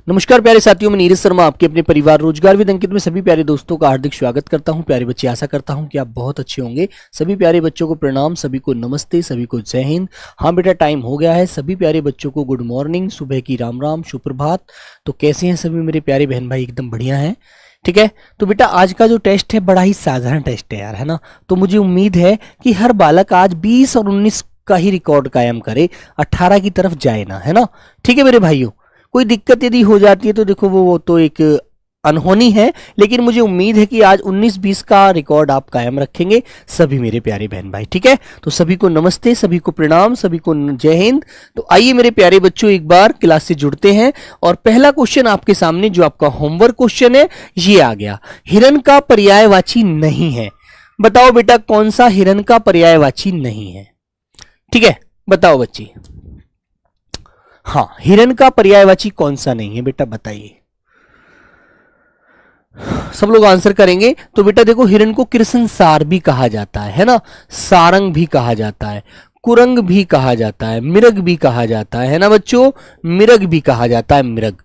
नमस्कार प्यारे साथियों, मैं नीरज शर्मा आपके अपने परिवार रोजगार विद अंकित में सभी प्यारे दोस्तों का हार्दिक स्वागत करता हूं। प्यारे बच्चे, आशा करता हूं कि आप बहुत अच्छे होंगे। सभी प्यारे बच्चों को प्रणाम, सभी को नमस्ते, सभी को जय हिंद। हाँ बेटा, टाइम हो गया है। सभी प्यारे बच्चों को गुड मॉर्निंग, सुबह की राम राम, सुप्रभात। तो कैसे हैं सभी मेरे प्यारे बहन भाई? एकदम बढ़िया हैं, ठीक है। तो बेटा आज का जो टेस्ट है बड़ा ही साधारण टेस्ट है यार, है ना। तो मुझे उम्मीद है कि हर बालक आज 20 और 19 का ही रिकॉर्ड कायम करे, 18 की तरफ जाए ना, है ना। ठीक है मेरे भाइयों, कोई दिक्कत यदि हो जाती है तो देखो वो तो एक अनहोनी है, लेकिन मुझे उम्मीद है कि आज 19-20 का रिकॉर्ड आप कायम रखेंगे सभी मेरे प्यारे बहन भाई, ठीक है। तो सभी को नमस्ते, सभी को प्रणाम, सभी को जय हिंद। तो आइए मेरे प्यारे बच्चों, एक बार क्लास से जुड़ते हैं और पहला क्वेश्चन आपके सामने जो आपका होमवर्क क्वेश्चन है ये आ गया। हिरन का पर्यायवाची नहीं है। बताओ बेटा कौन सा हिरन का पर्यायवाची नहीं है? ठीक है, बताओ बच्ची। हाँ, हिरन का पर्यायवाची कौन सा नहीं है बेटा, बताइए। सब लोग आंसर करेंगे। तो बेटा देखो, हिरन को कृष्णसार भी कहा जाता है ना, सारंग भी कहा जाता है, कुरंग भी कहा जाता है, मिरग भी कहा जाता है ना बच्चों। मिरग भी कहा जाता है, मिरग,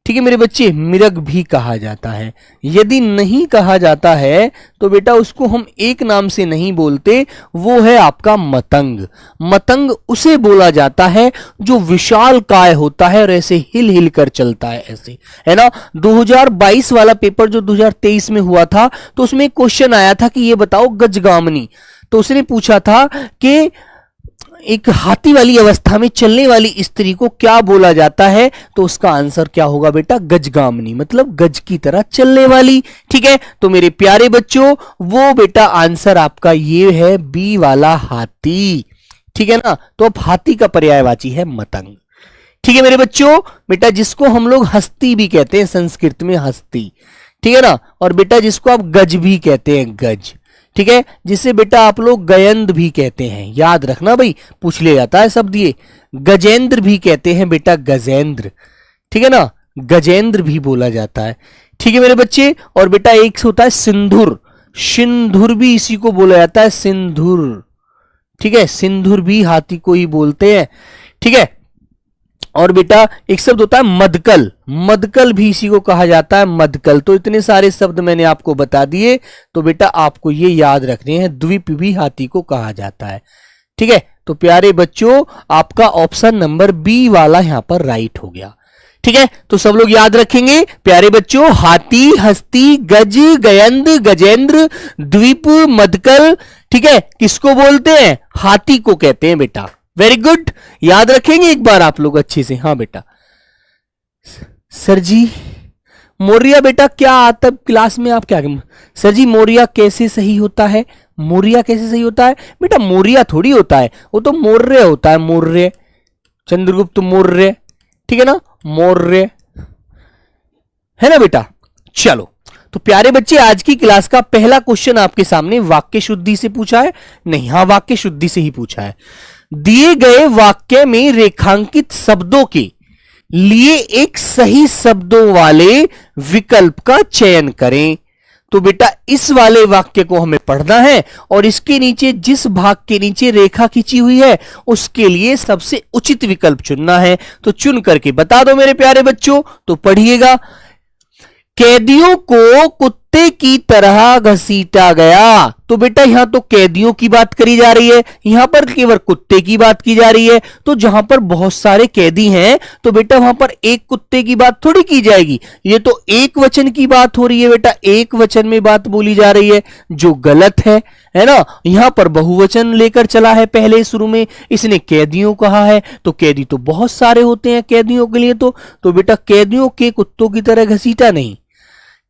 ठीक है मेरे बच्चे, मिरग भी कहा जाता है। यदि नहीं कहा जाता है तो बेटा उसको हम एक नाम से नहीं बोलते, वो है आपका मतंग। मतंग उसे बोला जाता है जो विशाल काय होता है और ऐसे हिल हिल कर चलता है, ऐसे, है ना। 2022 वाला पेपर जो 2023 में हुआ था, तो उसमें क्वेश्चन आया था कि ये बताओ गजगामनी। तो उसने पूछा था कि एक हाथी वाली अवस्था में चलने वाली स्त्री को क्या बोला जाता है, तो उसका आंसर क्या होगा बेटा? गजगामनी, मतलब गज की तरह चलने वाली, ठीक है। तो मेरे प्यारे बच्चों, वो बेटा आंसर आपका ये है बी वाला, हाथी, ठीक है ना। तो अब हाथी का पर्यायवाची है मतंग, ठीक है मेरे बच्चों। बेटा जिसको हम लोग हस्ती भी कहते हैं, संस्कृत में हस्ती, ठीक है ना। और बेटा जिसको आप गज भी कहते हैं, गज, ठीक है। जिसे बेटा आप लोग गयंद भी कहते हैं, याद रखना भाई, पूछ लिया जाता है शब्द ये। गजेंद्र भी कहते हैं बेटा, गजेंद्र, ठीक है ना, गजेंद्र भी बोला जाता है, ठीक है मेरे बच्चे। और बेटा एक होता है सिंधुर, सिंधुर भी इसी को बोला जाता है, सिंधुर, ठीक है। सिंधुर भी हाथी को ही बोलते हैं, ठीक है। और बेटा एक शब्द होता है मदकल, मदकल भी इसी को कहा जाता है, मदकल। तो इतने सारे शब्द मैंने आपको बता दिए, तो बेटा आपको ये याद रखने हैं, द्वीप भी हाथी को कहा जाता है, ठीक है। तो प्यारे बच्चों, आपका ऑप्शन नंबर बी वाला यहां पर राइट हो गया, ठीक है। तो सब लोग याद रखेंगे प्यारे बच्चों, हाथी, हस्ती, गज, गयंद, गजेंद्र, द्वीप, मदकल, ठीक है, किसको बोलते हैं? हाथी को कहते हैं बेटा। वेरी गुड, याद रखेंगे एक बार आप लोग अच्छे से। हाँ बेटा, सर जी मोरिया बेटा क्या आता क्लास में? आप क्या सर जी मोरिया कैसे सही होता है? मोरिया कैसे सही होता है बेटा? मोरिया थोड़ी होता है, वो तो मौर्य होता है, मौर्य, चंद्रगुप्त मौर्य, ठीक है ना, मौर्य, है ना बेटा। चलो तो प्यारे बच्चे, आज की क्लास का पहला क्वेश्चन आपके सामने वाक्य शुद्धि से पूछा है। नहीं, हाँ वाक्य शुद्धि से ही पूछा है। दिए गए वाक्य में रेखांकित शब्दों के लिए एक सही शब्दों वाले विकल्प का चयन करें। तो बेटा इस वाले वाक्य को हमें पढ़ना है और इसके नीचे जिस भाग के नीचे रेखा खींची हुई है उसके लिए सबसे उचित विकल्प चुनना है। तो चुन करके बता दो मेरे प्यारे बच्चों। तो पढ़िएगा, कैदियों को कुत्ते की तरह घसीटा गया। तो बेटा यहां तो कैदियों की बात करी जा रही है, यहां पर केवल कुत्ते की बात की जा रही है। तो जहां पर बहुत सारे कैदी हैं तो बेटा वहां पर एक कुत्ते की बात थोड़ी की जाएगी, ये तो एक वचन की बात हो रही है बेटा, एक वचन में बात बोली जा रही है, जो गलत है ना। यहां पर बहुवचन लेकर चला है पहले शुरू में, इसने कैदियों कहा है, तो कैदी तो बहुत सारे होते हैं कैदियों के लिए। तो बेटा कैदियों के कुत्तों की तरह घसीटा नहीं,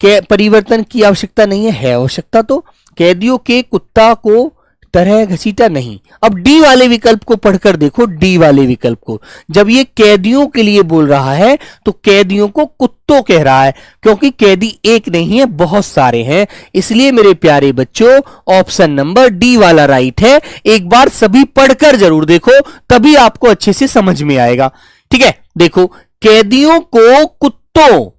परिवर्तन की आवश्यकता नहीं है आवश्यकता तो कैदियों के कुत्ता को तरह घसीटा नहीं। अब डी वाले विकल्प को पढ़कर देखो, डी वाले विकल्प को, जब ये कैदियों के लिए बोल रहा है तो कैदियों को कुत्तों कह रहा है, क्योंकि कैदी एक नहीं है, बहुत सारे हैं। इसलिए मेरे प्यारे बच्चों ऑप्शन नंबर डी वाला राइट है। एक बार सभी पढ़कर जरूर देखो, तभी आपको अच्छे से समझ में आएगा, ठीक है। देखो, कैदियों को कुत्तों,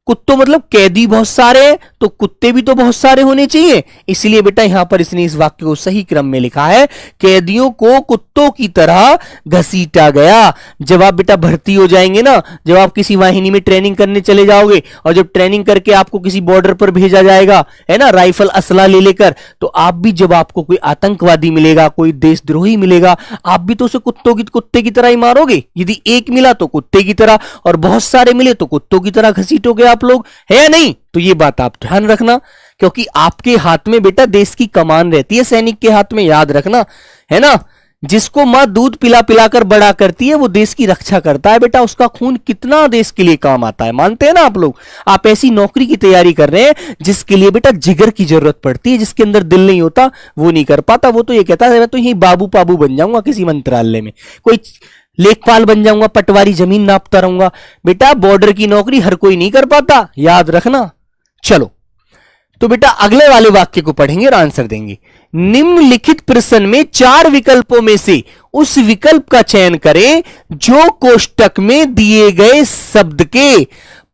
कुत्तों मतलब कैदी बहुत सारे हैं, तो तो कुत्ते भी तो बहुत सारे होने चाहिए। इसलिए बेटा यहां पर इसने इस वाक्य को सही क्रम में लिखा है, कैदियों को कुत्तों की तरह घसीटा गया। जब आप बेटा भर्ती हो जाएंगे ना, जब आप किसी वाहिनी में ट्रेनिंग करने चले जाओगे और जब ट्रेनिंग करके आपको किसी बॉर्डर पर भेजा जाएगा, है ना, राइफल असला ले लेकर, तो आप भी जब आपको कोई आतंकवादी मिलेगा, कोई देशद्रोही मिलेगा, आप भी तो उसे कुत्ते की तरह ही मारोगे। यदि एक मिला तो कुत्ते की तरह, और बहुत सारे मिले तो कुत्तों की तरह घसीटोगे आप लोग, है या नहीं? तो ये बात आप ध्यान रखना, क्योंकि आपके हाथ में बेटा देश की कमान रहती है, सैनिक के हाथ में, याद रखना, है ना। जिसको मां दूध पिला पिला कर बड़ा करती है वो देश की रक्षा करता है बेटा, उसका खून कितना देश के लिए काम आता है, मानते हैं ना आप लोग। आप ऐसी नौकरी की तैयारी कर रहे हैं जिसके लिए बेटा जिगर की जरूरत पड़ती है, जिसके अंदर दिल नहीं होता वो नहीं कर पाता। वो तो ये कहता है मैं तो यही बाबू पाबू बन जाऊंगा किसी मंत्रालय में, कोई लेखपाल बन जाऊंगा, पटवारी जमीन नापता रहूंगा। बेटा बॉर्डर की नौकरी हर कोई नहीं कर पाता, याद रखना। चलो तो बेटा अगले वाले वाक्य को पढ़ेंगे और आंसर देंगे। निम्नलिखित प्रश्न में 4 विकल्पों में से उस विकल्प का चयन करें जो कोष्टक में दिए गए शब्द के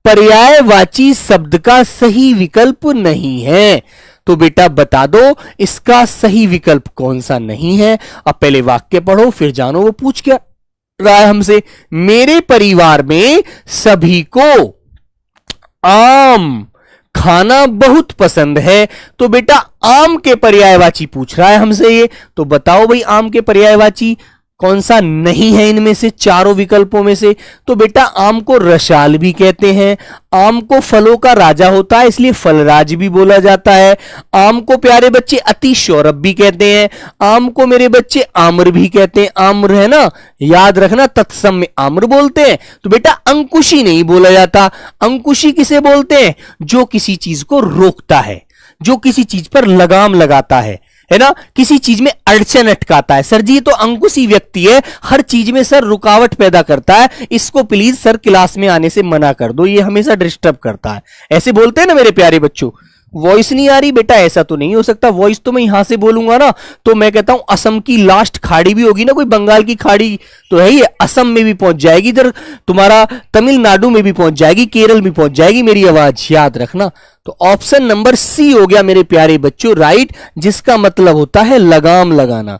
पर्यायवाची शब्द का सही विकल्प नहीं है। तो बेटा बता दो इसका सही विकल्प कौन सा नहीं है। अब पहले वाक्य पढ़ो फिर जानो वो पूछ क्या रहा है हमसे। मेरे परिवार में सभी को आम खाना बहुत पसंद है। तो बेटा आम के पर्यायवाची पूछ रहा है हमसे ये, तो बताओ भाई आम के पर्यायवाची कौन सा नहीं है इनमें से चारों विकल्पों में से। तो बेटा आम को रसाल भी कहते हैं, आम को फलों का राजा होता है इसलिए फलराज भी बोला जाता है, आम को प्यारे बच्चे अति सौरभ भी कहते हैं, आम को मेरे बच्चे आम्र भी कहते हैं, आम्र है ना, याद रखना तत्सम में आम्र बोलते हैं। तो बेटा अंकुशी नहीं बोला जाता। अंकुशी किसे बोलते हैं? जो किसी चीज को रोकता है, जो किसी चीज पर लगाम लगाता है ना, किसी चीज में अड़चन अटकाता है। सर जी ये तो अंकुशी व्यक्ति है, हर चीज में सर रुकावट पैदा करता है, इसको प्लीज सर क्लास में आने से मना कर दो, ये हमेशा डिस्टर्ब करता है। ऐसे बोलते हैं ना मेरे प्यारे बच्चों। वॉइस नहीं आ रही बेटा, ऐसा तो नहीं हो सकता। वॉइस तो मैं यहां से बोलूंगा ना, तो मैं कहता हूं असम की लास्ट खाड़ी भी होगी ना, कोई बंगाल की खाड़ी तो है ही, असम में भी पहुंच जाएगी, इधर तुम्हारा तमिलनाडु में भी पहुंच जाएगी, केरल में पहुंच जाएगी मेरी आवाज, याद रखना। तो ऑप्शन नंबर सी हो गया मेरे प्यारे बच्चों राइट, जिसका मतलब होता है लगाम लगाना।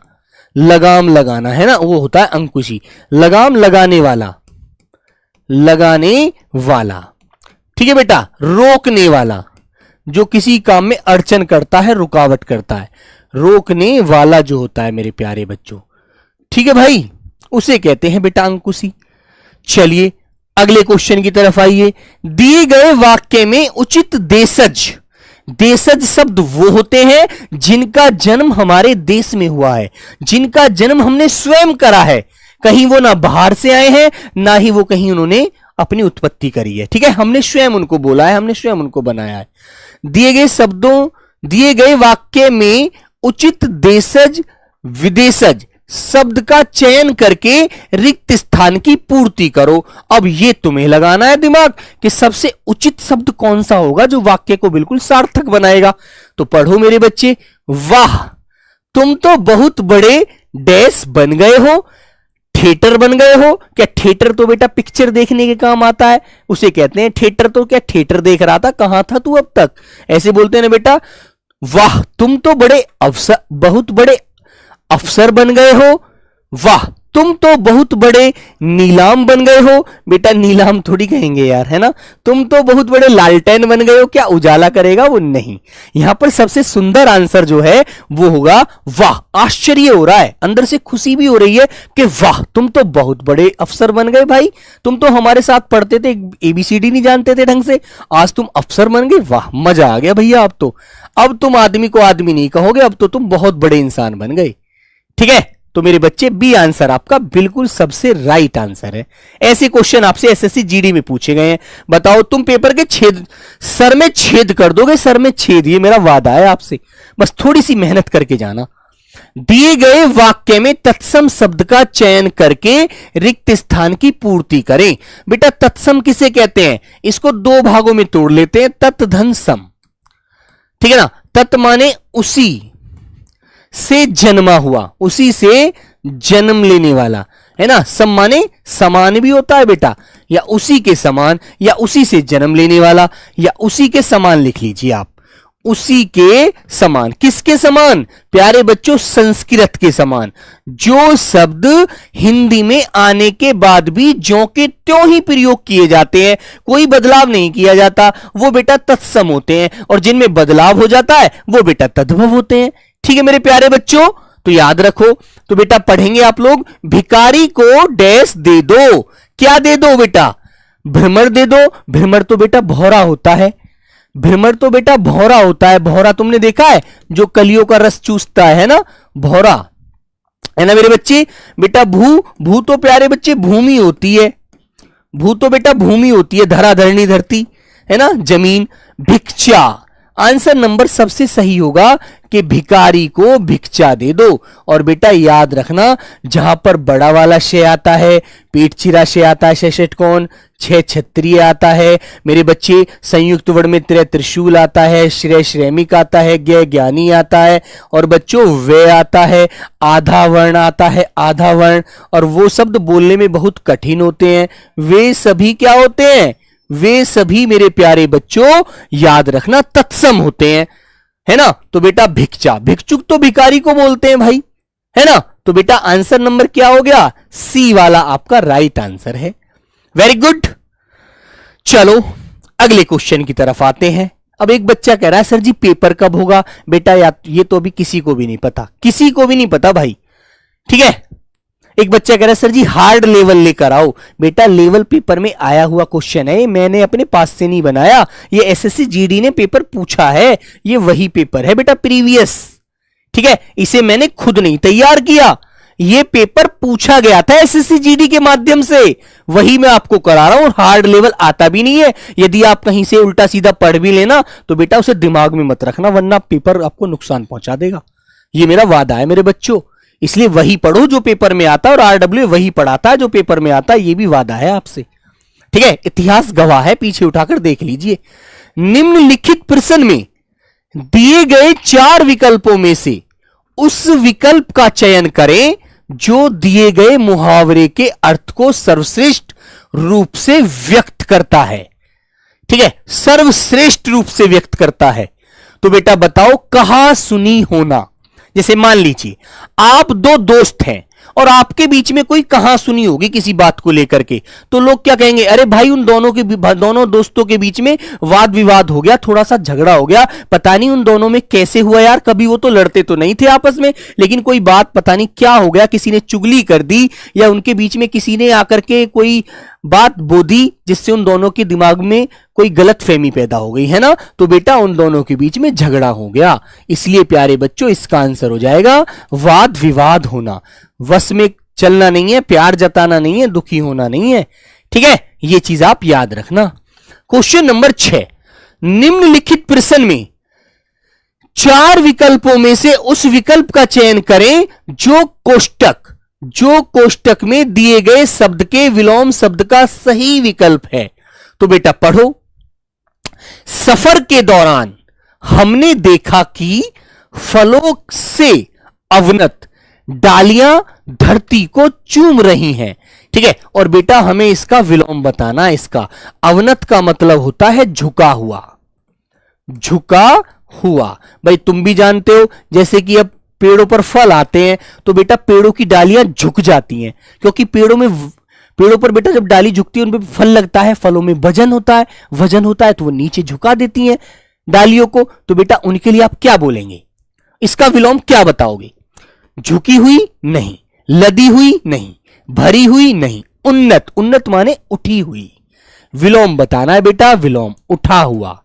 लगाम लगाना है ना, वो होता है अंकुशी, लगाम लगाने वाला, लगाने वाला, ठीक है बेटा, रोकने वाला, जो किसी काम में अड़चन करता है, रुकावट करता है, रोकने वाला जो होता है मेरे प्यारे बच्चों, ठीक है भाई, उसे कहते हैं बेटा अंकुशी। चलिए अगले क्वेश्चन की तरफ आइए। दिए गए वाक्य में उचित देशज, देशज शब्द वो होते हैं जिनका जन्म हमारे देश में हुआ है, जिनका जन्म हमने स्वयं करा है, कहीं वो ना बाहर से आए हैं ना ही वो कहीं उन्होंने अपनी उत्पत्ति करी है, ठीक है, हमने स्वयं उनको बोला है, हमने स्वयं उनको बनाया है। दिए गए शब्दों, दिए गए वाक्य में उचित देशज विदेशज शब्द का चयन करके रिक्त स्थान की पूर्ति करो। अब ये तुम्हें लगाना है दिमाग कि सबसे उचित शब्द कौन सा होगा जो वाक्य को बिल्कुल सार्थक बनाएगा। तो पढ़ो मेरे बच्चे। वाह तुम तो बहुत बड़े डैश बन गए हो, थिएटर बन गए हो। क्या थिएटर तो बेटा पिक्चर देखने के काम आता है, उसे कहते हैं थिएटर। तो क्या थिएटर देख रहा था, कहां था तू अब तक, ऐसे बोलते हैं ना बेटा। वाह तुम तो बड़े अफसर, बहुत बड़े अफसर बन गए हो। वाह तुम तो बहुत बड़े नीलाम बन गए हो। बेटा नीलाम थोड़ी कहेंगे यार, है ना। तुम तो बहुत बड़े लालटेन बन गए हो। क्या उजाला करेगा वो, नहीं। यहां पर सबसे सुंदर आंसर जो है वो होगा वाह। आश्चर्य हो रहा है, अंदर से खुशी भी हो रही है कि वाह तुम तो बहुत बड़े अफसर बन गए भाई। तुम तो हमारे साथ पढ़ते थे, ABCD नहीं जानते थे ढंग से, आज तुम अफसर बन गए। वाह मजा आ गया भैया। अब तुम आदमी को आदमी नहीं कहोगे, अब तो तुम बहुत बड़े इंसान बन गए। ठीक है, तो मेरे बच्चे बी आंसर आपका बिल्कुल सबसे राइट आंसर है। ऐसे क्वेश्चन आपसे SSC GD में पूछे गए हैं। बताओ तुम पेपर के छेद, सर में छेद कर दोगे, सर में छेद, ये मेरा वादा है आपसे। बस थोड़ी सी मेहनत करके जाना। दिए गए वाक्य में तत्सम शब्द का चयन करके रिक्त स्थान की पूर्ति करें। बेटा तत्सम किसे कहते हैं, इसको दो भागों में तोड़ लेते हैं। तत् धन सम, ठीक है ना। तत् माने उसी से जन्मा हुआ, उसी से जन्म लेने वाला, है ना। सम माने समान भी होता है बेटा, या उसी के समान, या उसी से जन्म लेने वाला, या उसी के समान लिख लीजिए आप। उसी के समान। किसके समान प्यारे बच्चों? संस्कृत के समान। जो शब्द हिंदी में आने के बाद भी ज्यों के त्यों ही प्रयोग किए जाते हैं, कोई बदलाव नहीं किया जाता, वो बेटा तत्सम होते हैं, और जिनमें बदलाव हो जाता है वो बेटा तद्भव होते हैं। ठीक है मेरे प्यारे बच्चों, तो याद रखो। तो बेटा पढ़ेंगे आप लोग, भिखारी को डैश दे दो। क्या दे दो बेटा? भ्रमर दे दो। भ्रमर तो बेटा भौरा होता है, भ्रमर तो बेटा भौरा होता है। भौरा तुमने देखा है जो कलियों का रस चूसता है ना, भौरा है ना मेरे बच्चे। बेटा भू तो प्यारे बच्चे भूमि होती है, भू तो बेटा भूमि होती है, धरा धरनी धरती है ना, जमीन। भिक्षा, आंसर नंबर सबसे सही होगा कि भिखारी को भिक्षा दे दो। और बेटा याद रखना, जहां पर बड़ा वाला शे आता है, पेट चिरा शे आता है, षटकोण, छह क्षत्रिय आता है मेरे बच्चे, संयुक्त वर्ण में त्रिशूल आता है, श्रेय श्रेमिक आता है, ज्ञ ज्ञानी आता है, और बच्चों वे आता है, आधा वर्ण आता है, आधा वर्ण। और वो शब्द बोलने में बहुत कठिन होते हैं, वे सभी क्या होते हैं? वे सभी मेरे प्यारे बच्चों याद रखना तत्सम होते हैं, है ना। तो बेटा भिक्षा, भिक्षुक तो भिखारी को बोलते हैं भाई, है ना। तो बेटा आंसर नंबर क्या हो गया? सी वाला आपका राइट आंसर है। Very good. चलो अगले क्वेश्चन की तरफ आते हैं। अब एक बच्चा कह रहा है सर जी पेपर कब होगा? बेटा या ये तो अभी किसी को भी नहीं पता, किसी को भी नहीं पता भाई, ठीक है। एक बच्चा कह रहा है सर जी हार्ड लेवल लेकर आओ। बेटा लेवल पेपर में आया हुआ क्वेश्चन है, मैंने अपने पास से नहीं बनाया, ये एसएससी जीडी ने पेपर पूछा है, ये वही पेपर है बेटा प्रीवियस, ठीक है। इसे मैंने खुद नहीं तैयार किया, ये पेपर पूछा गया था एसएससी जीडी के माध्यम से, वही मैं आपको करा रहा हूं। हार्ड लेवल आता भी नहीं है, यदि आप कहीं से उल्टा सीधा पढ़ भी लेना तो बेटा उसे दिमाग में मत रखना, वरना पेपर आपको नुकसान पहुंचा देगा। ये मेरा वादा है मेरे बच्चों, इसलिए वही पढ़ो जो पेपर में आता है, और आरडब्ल्यू वही पढ़ाता है जो पेपर में आता है, ये भी वादा है आपसे, ठीक है। इतिहास गवाह है, पीछे उठाकर देख लीजिए। निम्नलिखित प्रश्न में दिए गए 4 विकल्पों में से उस विकल्प का चयन करें जो दिए गए मुहावरे के अर्थ को सर्वश्रेष्ठ रूप से व्यक्त करता है, ठीक है, सर्वश्रेष्ठ रूप से व्यक्त करता है। तो बेटा बताओ, कहा सुनी होना। जैसे मान लीजिए आप 2 दोस्त हैं और आपके बीच में कोई कहा सुनी होगी किसी बात को लेकर के, तो लोग क्या कहेंगे? अरे भाई उन दोनों दोस्तों के बीच में वाद विवाद हो गया, थोड़ा सा झगड़ा हो गया, पता नहीं उन दोनों में कैसे हुआ यार, कभी वो तो लड़ते तो नहीं थे आपस में, लेकिन कोई बात पता नहीं क्या हो गया, किसी ने चुगली कर दी, या उनके बीच में किसी ने आकर के कोई बात बो दी जिससे उन दोनों के दिमाग में कोई गलत फहमी पैदा हो गई, है ना। तो बेटा उन दोनों के बीच में झगड़ा हो गया, इसलिए प्यारे बच्चों इसका आंसर हो जाएगा वाद विवाद होना। वश में चलना नहीं है, प्यार जताना नहीं है, दुखी होना नहीं है, ठीक है। ये चीज आप याद रखना। क्वेश्चन नंबर 6, निम्नलिखित प्रश्न में 4 विकल्पों में से उस विकल्प का चयन करें जो कोष्टक में दिए गए शब्द के विलोम शब्द का सही विकल्प है। तो बेटा पढ़ो, सफर के दौरान हमने देखा कि फलों से अवनत डालियां धरती को चूम रही हैं, ठीक है। और बेटा हमें इसका विलोम बताना। इसका अवनत का मतलब होता है झुका हुआ, झुका हुआ। भाई तुम भी जानते हो, जैसे कि अब पेड़ों पर फल आते हैं तो बेटा पेड़ों की डालियां झुक जाती हैं, क्योंकि पेड़ों पर बेटा जब डाली झुकती है उन पर फल लगता है, फलों में वजन होता है तो वो नीचे झुका देती हैं डालियों को। तो बेटा उनके लिए आप क्या बोलेंगे? इसका विलोम क्या बताओगे? झुकी हुई नहीं, लदी हुई नहीं, भरी हुई नहीं, उन्नत माने उठी हुई। विलोम बताना है बेटा, विलोम उठा हुआ।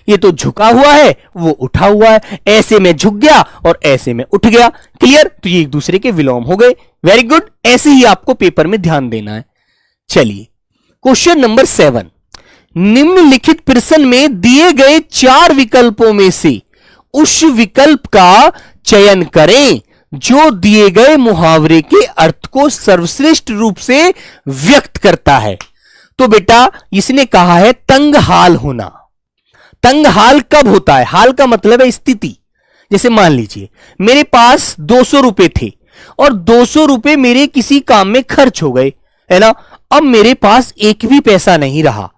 ये तो झुका हुआ है, वो उठा हुआ है, ऐसे में झुक गया और ऐसे में उठ गया। क्लियर? तो ये एक दूसरे के विलोम हो गए। वेरी गुड, ऐसे ही आपको पेपर में ध्यान देना है। चलिए क्वेश्चन नंबर 7, निम्नलिखित प्रश्न में दिए गए 4 विकल्पों में से उस विकल्प का चयन करें जो दिए गए मुहावरे के अर्थ को सर्वश्रेष्ठ रूप से व्यक्त करता है। तो बेटा इसने कहा है तंग हाल होना। तंग हाल कब होता है? हाल का मतलब है स्थिति। जैसे मान लीजिए मेरे पास 200 रुपए थे और 200 रुपए मेरे किसी काम में खर्च हो गए, है ना। अब मेरे पास एक भी पैसा नहीं रहा,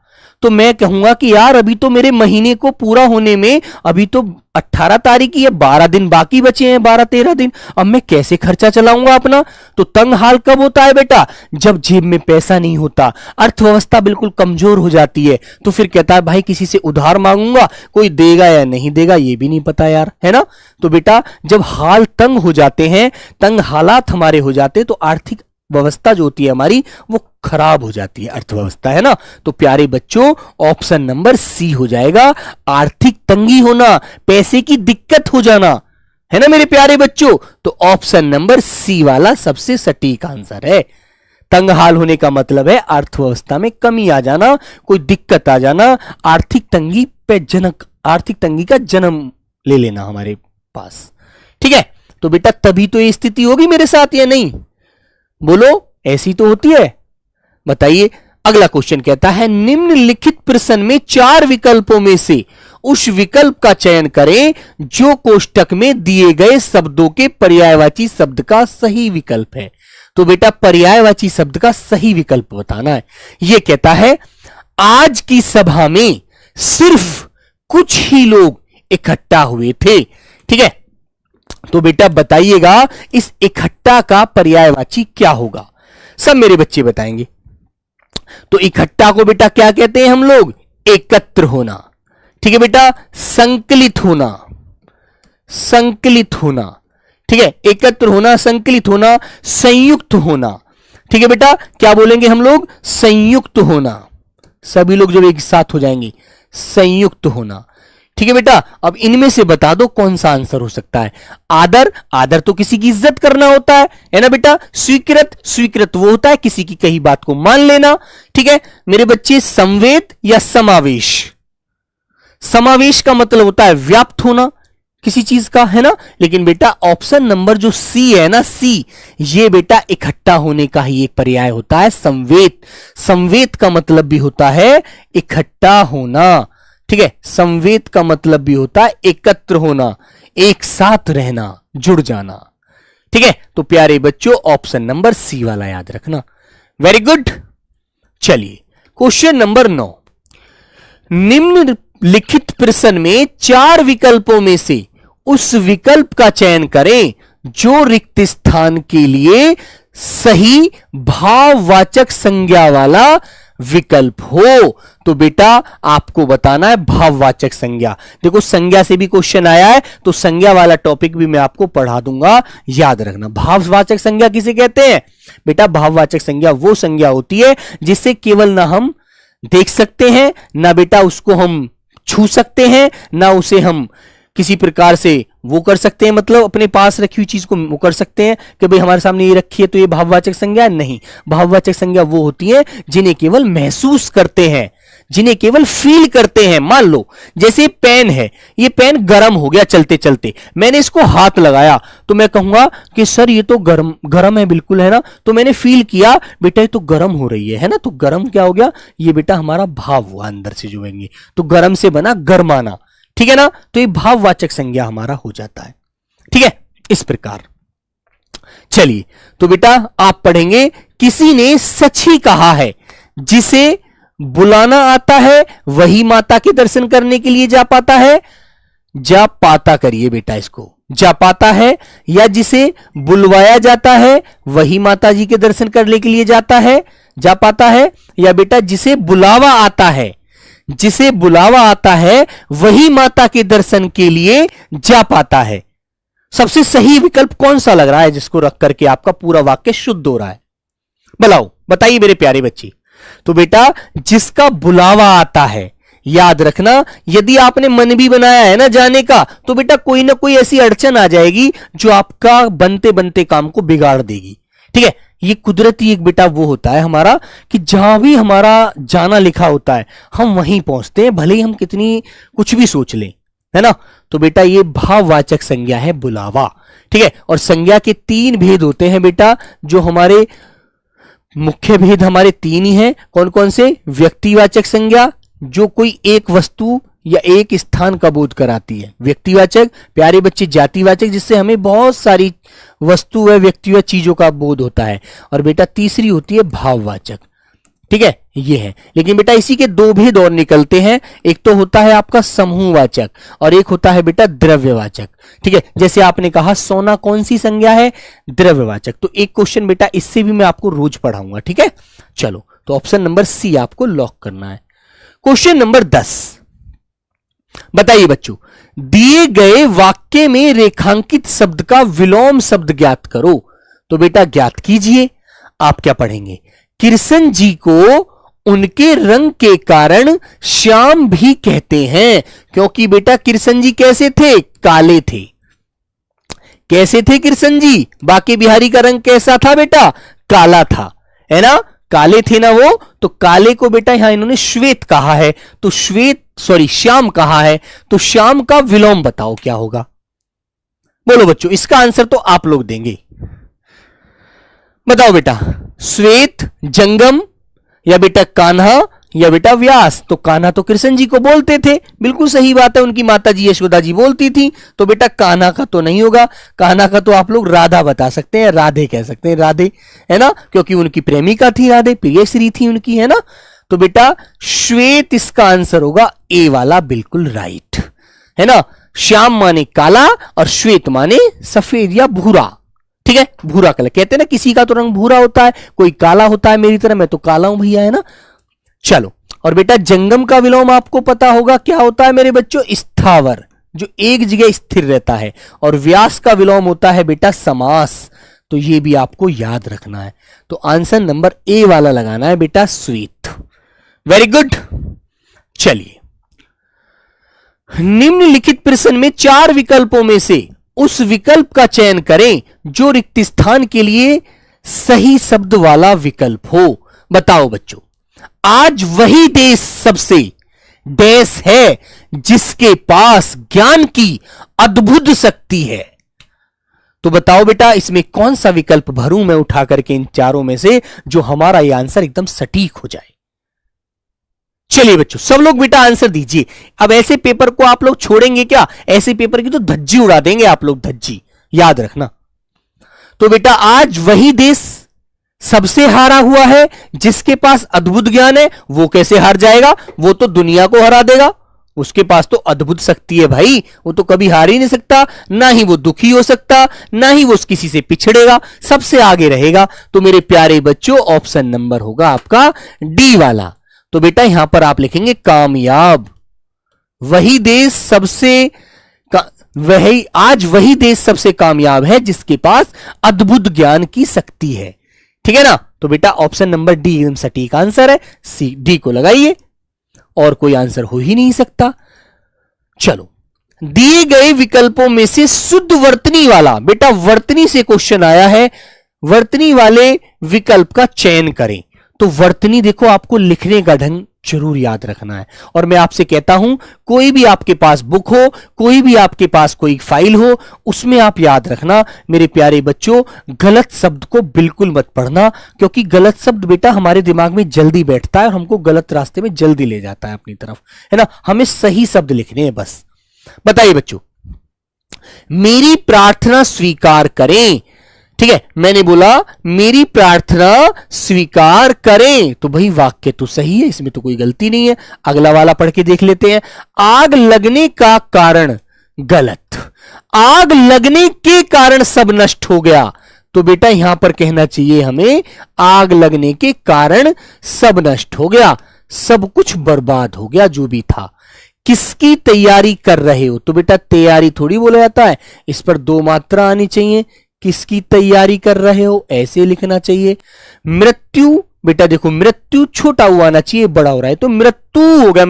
तो मैं कहूंगा कि यार अभी तो मेरे महीने को पूरा होने में अभी तो 18 तारीख की है, 12 दिन बाकी बचे हैं, 12-13 दिन, अब मैं कैसे खर्चा चलाऊंगा अपना। तो तंग हाल कब होता है बेटा? जब जेब में पैसा नहीं होता, अर्थव्यवस्था बिल्कुल कमजोर हो जाती है। तो फिर कहता है भाई किसी से उधार मांगूंगा, कोई देगा या नहीं देगा ये भी नहीं पता यार, है ना। तो बेटा जब हाल तंग हो जाते हैं, तंग हालात हमारे हो जाते हैं, तो आर्थिक व्यवस्था जो होती है हमारी वो खराब हो जाती है, अर्थव्यवस्था, है ना। तो प्यारे बच्चों ऑप्शन नंबर सी हो जाएगा, आर्थिक तंगी होना, पैसे की दिक्कत हो जाना, है ना मेरे प्यारे बच्चों। तो ऑप्शन नंबर सी वाला सबसे सटीक आंसर है। तंग हाल होने का मतलब है अर्थव्यवस्था में कमी आ जाना, कोई दिक्कत आ जाना, आर्थिक तंगी का जन्म ले लेना हमारे पास, ठीक है। तो बेटा तभी तो ये स्थिति होगी मेरे साथ या नहीं, बोलो ऐसी तो होती है, बताइए। अगला क्वेश्चन कहता है निम्नलिखित प्रश्न में 4 विकल्पों में से उस विकल्प का चयन करें जो कोष्टक में दिए गए शब्दों के पर्यायवाची शब्द का सही विकल्प है। तो बेटा पर्यायवाची शब्द का सही विकल्प बताना है। यह कहता है आज की सभा में सिर्फ कुछ ही लोग इकट्ठा हुए थे, ठीक है। तो बेटा बताइएगा इस इकट्ठा का पर्यायवाची क्या होगा, सब मेरे बच्चे बताएंगे। तो इकट्ठा को बेटा क्या कहते हैं हम लोग? एकत्र होना, ठीक है बेटा। संकलित होना, संकलित होना, ठीक है। एकत्र होना, संकलित होना, संयुक्त होना, ठीक है बेटा। क्या बोलेंगे हम लोग? संयुक्त होना। सभी लोग जब एक साथ हो जाएंगे, संयुक्त होना, ठीक है बेटा। अब इनमें से बता दो कौन सा आंसर हो सकता है। आदर, आदर तो किसी की इज्जत करना होता है ना बेटा। स्वीकृत, स्वीकृत वो होता है किसी की कही बात को मान लेना, ठीक है मेरे बच्चे। संवेद या समावेश, समावेश का मतलब होता है व्याप्त होना किसी चीज का, है ना। लेकिन बेटा ऑप्शन नंबर जो सी है ना, सी, ये बेटा इकट्ठा होने का ही एक पर्याय होता है, संवेद। संवेद का मतलब भी होता है इकट्ठा होना, ठीक है। संवेद का मतलब भी होता है एकत्र होना, एक साथ रहना, जुड़ जाना, ठीक है। तो प्यारे बच्चों ऑप्शन नंबर सी वाला याद रखना, वेरी गुड। चलिए क्वेश्चन नंबर 9, निम्नलिखित प्रश्न में 4 विकल्पों में से उस विकल्प का चयन करें जो रिक्त स्थान के लिए सही भाववाचक संज्ञा वाला विकल्प हो। तो बेटा आपको बताना है भाववाचक संज्ञा। देखो संज्ञा से भी क्वेश्चन आया है, तो संज्ञा वाला टॉपिक भी मैं आपको पढ़ा दूंगा, याद रखना। भाववाचक संज्ञा किसे कहते हैं बेटा? भाववाचक संज्ञा वो संज्ञा होती है जिसे केवल ना हम देख सकते हैं, ना बेटा उसको हम छू सकते हैं, ना उसे हम किसी प्रकार से वो कर सकते हैं, मतलब अपने पास रखी हुई चीज को वो कर सकते हैं कि भाई हमारे सामने ये रखी है तो ये भाववाचक संज्ञा नहीं। भाववाचक संज्ञा वो होती है जिन्हें केवल महसूस करते हैं, जिन्हें केवल फील करते हैं। मान लो जैसे पेन है, ये पेन गर्म हो गया चलते चलते, मैंने इसको हाथ लगाया तो मैं कहूंगा कि सर ये तो गर्म गर्म है बिल्कुल, है ना। तो मैंने फील किया बेटा ये तो गर्म हो रही है ना। तो गर्म क्या हो गया? ये बेटा हमारा भाव हुआ, अंदर से जुड़ेंगे तो गर्म से बना गरमाना, ठीक है ना। तो ये भाववाचक संज्ञा हमारा हो जाता है, ठीक है इस प्रकार। चलिए तो बेटा आप पढ़ेंगे किसी ने सच ही कहा है, जिसे बुलाना आता है वही माता के दर्शन करने के लिए जा पाता है। जा पाता करिए बेटा इसको, जा पाता है, या जिसे बुलवाया जाता है वही माता जी के दर्शन करने के लिए जाता है, जा पाता है, या बेटा जिसे बुलावा आता है, जिसे बुलावा आता है वही माता के दर्शन के लिए जा पाता है। सबसे सही विकल्प कौन सा लग रहा है जिसको रख करके आपका पूरा वाक्य शुद्ध हो रहा है? बताओ, बताइए मेरे प्यारे बच्चे। तो बेटा जिसका बुलावा आता है, याद रखना यदि आपने मन भी बनाया है ना जाने का, तो बेटा कोई ना कोई ऐसी अड़चन आ जाएगी जो आपका बनते बनते काम को बिगाड़ देगी, ठीक है। ये कुदरती एक बेटा वो होता है हमारा कि जहां भी हमारा जाना लिखा होता है हम वहीं पहुंचते हैं, भले ही हम कितनी कुछ भी सोच लें, है ना। तो बेटा ये भाववाचक संज्ञा है बुलावा, ठीक है। और संज्ञा के 3 भेद होते हैं बेटा, जो हमारे मुख्य भेद हमारे 3 ही हैं। कौन कौन से? व्यक्तिवाचक संज्ञा जो कोई एक वस्तु या एक स्थान का बोध कराती है, व्यक्तिवाचक। प्यारे बच्चे जातिवाचक जिससे हमें बहुत सारी वस्तु व व्यक्ति व चीजों का बोध होता है। और बेटा तीसरी होती है भाववाचक। ठीक है, ये है। लेकिन बेटा इसी के दो भेद और निकलते हैं, एक तो होता है आपका समूहवाचक और एक होता है बेटा द्रव्यवाचक। ठीक है, जैसे आपने कहा सोना कौन सी संज्ञा है? द्रव्यवाचक। तो एक क्वेश्चन बेटा इससे भी मैं आपको रोज पढ़ाऊंगा। ठीक है, चलो तो ऑप्शन नंबर सी आपको लॉक करना है। क्वेश्चन नंबर 10, बताइए बच्चों, दिए गए वाक्य में रेखांकित शब्द का विलोम शब्द ज्ञात करो। तो बेटा ज्ञात कीजिए। आप क्या पढ़ेंगे? कृष्ण जी को उनके रंग के कारण श्याम भी कहते हैं, क्योंकि बेटा कृष्ण जी कैसे थे? काले थे। कैसे थे कृष्ण जी? बाके बिहारी का रंग कैसा था बेटा? काला था, है ना? काले थे ना वो, तो काले को बेटा यहां इन्होंने श्वेत कहा है, तो श्याम कहा है, तो श्याम का विलोम बताओ क्या होगा? बोलो बच्चों, इसका आंसर तो आप लोग देंगे। बताओ बेटा, श्वेत, जंगम, या बेटा कान्हा, या बेटा व्यास? तो कान्हा तो कृष्ण जी को बोलते थे, बिल्कुल सही बात है, उनकी माता जी यशोदा जी बोलती थी। तो बेटा कान्हा का तो नहीं होगा, कान्हा का तो आप लोग राधा बता सकते हैं, राधे कह सकते हैं, राधे, है ना, क्योंकि उनकी प्रेमिका थी राधे, प्रियश्री थी उनकी, है ना। तो बेटा श्वेत इसका आंसर होगा, ए वाला बिल्कुल राइट, है ना। श्याम माने काला और श्वेत माने सफेद या भूरा। ठीक है, भूरा कलर कहते हैं ना, किसी का तो रंग भूरा होता है, कोई काला होता है, मेरी तरह मैं तो काला हूं भैया, है ना। चलो, और बेटा जंगम का विलोम आपको पता होगा क्या होता है मेरे बच्चों? स्थावर, जो एक जगह स्थिर रहता है। और व्यास का विलोम होता है बेटा समास। तो ये भी आपको याद रखना है। तो आंसर नंबर ए वाला लगाना है बेटा, श्वेत। Very good. चलिए, निम्नलिखित प्रश्न में 4 विकल्पों में से उस विकल्प का चयन करें जो रिक्त स्थान के लिए सही शब्द वाला विकल्प हो। बताओ बच्चों, आज वही देश सबसे देश है जिसके पास ज्ञान की अद्भुत शक्ति है। तो बताओ बेटा, इसमें कौन सा विकल्प भरूं मैं उठा करके इन चारों में से, जो हमारा यह आंसर एकदम सटीक हो जाए? चलिए बच्चों, सब लोग बेटा आंसर दीजिए। अब ऐसे पेपर को आप लोग छोड़ेंगे क्या? ऐसे पेपर की तो धज्जी उड़ा देंगे आप लोग, धज्जी, याद रखना। तो बेटा आज वही देश सबसे हारा हुआ है जिसके पास अद्भुत ज्ञान है। वो कैसे हार जाएगा? वो तो दुनिया को हरा देगा, उसके पास तो अद्भुत शक्ति है भाई, वो तो कभी हार ही नहीं सकता, ना ही वो दुखी हो सकता, ना ही वो किसी से पिछड़ेगा, सबसे आगे रहेगा। तो मेरे प्यारे बच्चों, ऑप्शन नंबर होगा आपका डी वाला। तो बेटा यहां पर आप लिखेंगे कामयाब। वही देश सबसे आज वही देश सबसे कामयाब है जिसके पास अद्भुत ज्ञान की शक्ति है। ठीक है ना। तो बेटा ऑप्शन नंबर डी एकदम सटीक आंसर है, सी डी को लगाइए, और कोई आंसर हो ही नहीं सकता। चलो, दिए गए विकल्पों में से शुद्ध वर्तनी वाला, बेटा वर्तनी से क्वेश्चन आया है, वर्तनी वाले विकल्प का चयन करें। तो वर्तनी देखो, आपको लिखने का ढंग जरूर याद रखना है। और मैं आपसे कहता हूं, कोई भी आपके पास बुक हो, कोई भी आपके पास कोई फाइल हो, उसमें आप याद रखना मेरे प्यारे बच्चों, गलत शब्द को बिल्कुल मत पढ़ना, क्योंकि गलत शब्द बेटा हमारे दिमाग में जल्दी बैठता है और हमको गलत रास्ते में जल्दी ले जाता है अपनी तरफ, है ना। हमें सही शब्द लिखने हैं बस। बताइए बच्चों, मेरी प्रार्थना स्वीकार करें। ठीक है, मैंने बोला मेरी प्रार्थना स्वीकार करें, तो भाई वाक्य तो सही है, इसमें तो कोई गलती नहीं है। अगला वाला पढ़ के देख लेते हैं। आग लगने का कारण गलत, आग लगने के कारण सब नष्ट हो गया। तो बेटा यहां पर कहना चाहिए हमें, आग लगने के कारण सब नष्ट हो गया, सब कुछ बर्बाद हो गया जो भी था। किसकी तैयारी कर रहे हो? तो बेटा तैयारी थोड़ी बोला जाता है, इस पर 2 मात्रा आनी चाहिए। किसकी तैयारी कर रहे हो, ऐसे लिखना चाहिए। मृत्यु, बेटा देखो मृत्यु छोटा हुआ आना चाहिए, बड़ा हो रहा है, तो मृत्यु हो गया,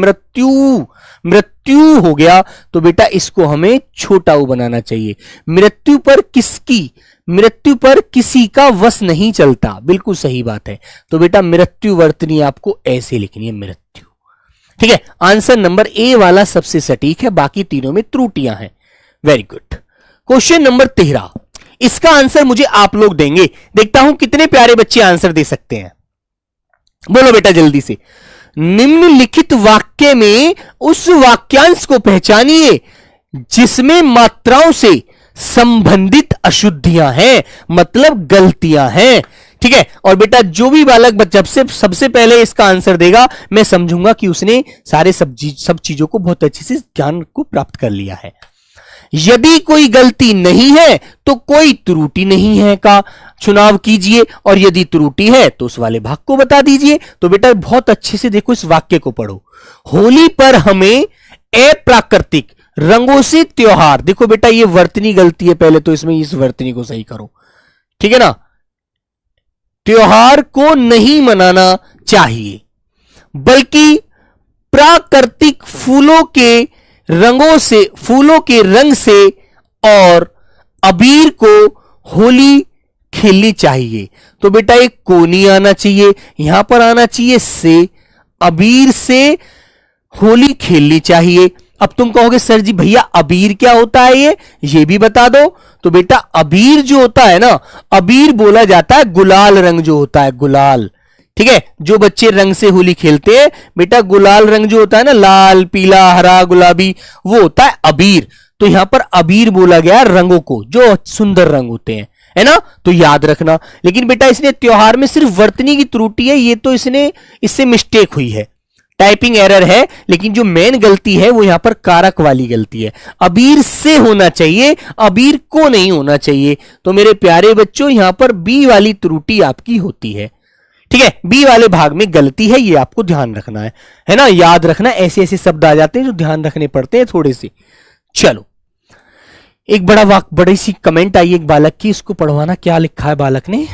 मृत्यु हो गया। तो बेटा इसको हमें छोटा उ बनाना चाहिए। मृत्यु पर किसकी, मृत्यु पर किसी का वश नहीं चलता, बिल्कुल सही बात है। तो बेटा मृत्यु वर्तनी आपको ऐसे लिखनी है, मृत्यु। ठीक है, आंसर नंबर ए वाला सबसे सटीक है, बाकी तीनों में त्रुटियां हैं। Very good. क्वेश्चन नंबर 13, इसका आंसर मुझे आप लोग देंगे, देखता हूं कितने प्यारे बच्चे आंसर दे सकते हैं। बोलो बेटा जल्दी से। निम्नलिखित वाक्य में उस वाक्यांश को पहचानिए जिसमें मात्राओं से संबंधित अशुद्धियां हैं, मतलब गलतियां हैं। ठीक है। और बेटा जो भी बालक जब से सबसे पहले इसका आंसर देगा, मैं समझूंगा कि उसने सारे सब चीजों को बहुत अच्छे से ज्ञान को प्राप्त कर लिया है। यदि कोई गलती नहीं है तो कोई त्रुटि नहीं है का चुनाव कीजिए, और यदि त्रुटि है तो उस वाले भाग को बता दीजिए। तो बेटा बहुत अच्छे से देखो, इस वाक्य को पढ़ो। होली पर हमें अप्राकृतिक रंगों से त्योहार, देखो बेटा ये वर्तनी गलती है, पहले तो इसमें इस वर्तनी को सही करो, ठीक है ना। त्योहार को नहीं मनाना चाहिए, बल्कि प्राकृतिक फूलों के रंगों से, फूलों के रंग से और अबीर को होली खेलनी चाहिए। तो बेटा एक को नहीं आना चाहिए, यहां पर आना चाहिए से, अबीर से होली खेलनी चाहिए। अब तुम कहोगे सर जी भैया अबीर क्या होता है ये भी बता दो। तो बेटा अबीर जो होता है ना, अबीर बोला जाता है गुलाल रंग जो होता है, गुलाल, ठीक है। जो बच्चे रंग से होली खेलते हैं बेटा, गुलाल रंग जो होता है ना, लाल पीला हरा गुलाबी, वो होता है अबीर। तो यहां पर अबीर बोला गया रंगों को, जो सुंदर रंग होते हैं, है ना, तो याद रखना। लेकिन बेटा इसने त्योहार में सिर्फ वर्तनी की त्रुटि है, ये तो इससे मिस्टेक हुई है, टाइपिंग एरर है। लेकिन जो मेन गलती है वो यहां पर कारक वाली गलती है, अबीर से होना चाहिए, अबीर को नहीं होना चाहिए। तो मेरे प्यारे बच्चों यहां पर बी वाली त्रुटि आपकी होती है, ठीक है। बी वाले भाग में गलती है, ये आपको ध्यान रखना है ना, याद रखना। ऐसे ऐसे शब्द आ जाते हैं जो ध्यान रखने पड़ते हैं थोड़े से। चलो एक बड़ी सी कमेंट आई एक बालक की, इसको पढ़वाना। क्या लिखा है बालक ने?